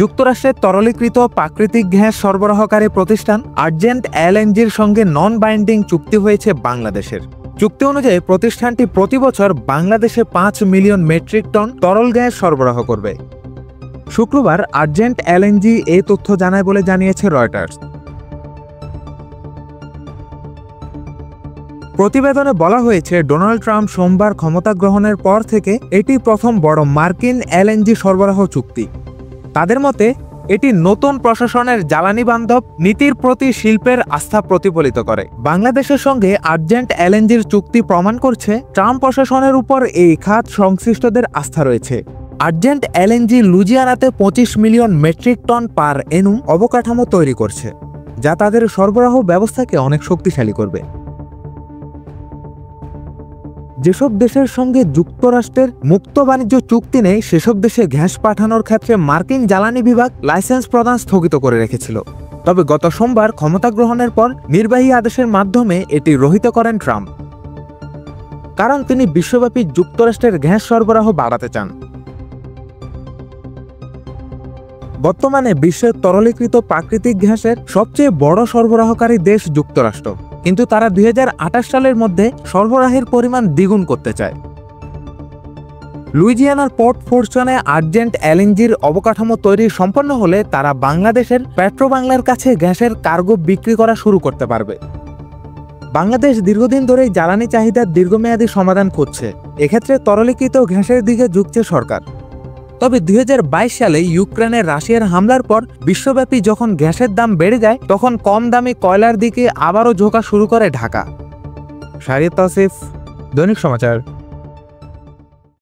যুক্তরাষ্ট্রের তরলীকৃত প্রাকৃতিক গ্যাস সরবরাহকারী প্রতিষ্ঠান আর্জেন্ট এলএনজির সঙ্গে নন বাইন্ডিং চুক্তি হয়েছে বাংলাদেশের। চুক্তি অনুযায়ী প্রতিষ্ঠানটি প্রতি বছর বাংলাদেশে 5 মিলিয়ন মেট্রিক টন তরল গ্যাস সরবরাহ করবে। শুক্রবার আর্জেন্ট এলএনজি এই তথ্য জানায় বলে জানিয়েছে রয়টার্স। প্রতিবেদনে বলা হয়েছে, ডোনাল্ড ট্রাম্প সোমবার ক্ষমতা গ্রহণের পর থেকে এটি প্রথম বড় মার্কিন এলএনজি সরবরাহ চুক্তি। তাদের মতে এটি নতুন প্রশাসনের জ্বালানি বান্ধব নীতির প্রতি শিল্পের আস্থা প্রতিফলিত করে। বাংলাদেশের সঙ্গে আর্জেন্ট এলএনজির চুক্তি প্রমাণ করছে ট্রাম্প প্রশাসনের উপর এই খাত সংশ্লিষ্টদের আস্থা রয়েছে। আর্জেন্ট এলএনজি লুজিয়ানাতে 25 million metric ton per annum অবকাঠামো তৈরি করছে, যা তাদের সরবরাহ ব্যবস্থাকে অনেক শক্তিশালী করবে। যেসব দেশের সঙ্গে যুক্তরাষ্ট্রের মুক্ত বাণিজ্য চুক্তি নেই সেসব দেশে গ্যাস পাঠানোর ক্ষেত্রে মার্কিন জ্বালানি বিভাগ লাইসেন্স প্রদান স্থগিত করে রেখেছিল। তবে গত সোমবার ক্ষমতা গ্রহণের পর নির্বাহী আদেশের মাধ্যমে এটি রহিত করেন ট্রাম্প, কারণ তিনি বিশ্বব্যাপী যুক্তরাষ্ট্রের গ্যাস সরবরাহ বাড়াতে চান। বর্তমানে বিশ্বের তরলীকৃত প্রাকৃতিক গ্যাসের সবচেয়ে বড় সরবরাহকারী দেশ যুক্তরাষ্ট্র, কিন্তু তারা 2028 সালের মধ্যে সরবরাহের পরিমাণ দ্বিগুণ করতে চায়। লুইজিয়ানার পোর্ট ফোরচনে আর্জেন্ট এলএনজির অবকাঠামো তৈরি সম্পন্ন হলে তারা বাংলাদেশের পেট্রোবাংলার কাছে গ্যাসের কার্গো বিক্রি করা শুরু করতে পারবে। বাংলাদেশ দীর্ঘদিন ধরেই জ্বালানি চাহিদার দীর্ঘমেয়াদী সমাধান খুঁজছে। এক্ষেত্রে তরলীকৃত গ্যাসের দিকে ঝুঁকছে সরকার। তবে 2022 সালে ইউক্রেনে রাশিয়ার হামলার পর বিশ্বব্যাপী যখন গ্যাসের দাম বেড়ে যায়, তখন কম দামি কয়লার দিকে আবারও ঝোঁকা শুরু করে ঢাকা। শাহরিয়ার তাওসিফ, দৈনিক সমাচার।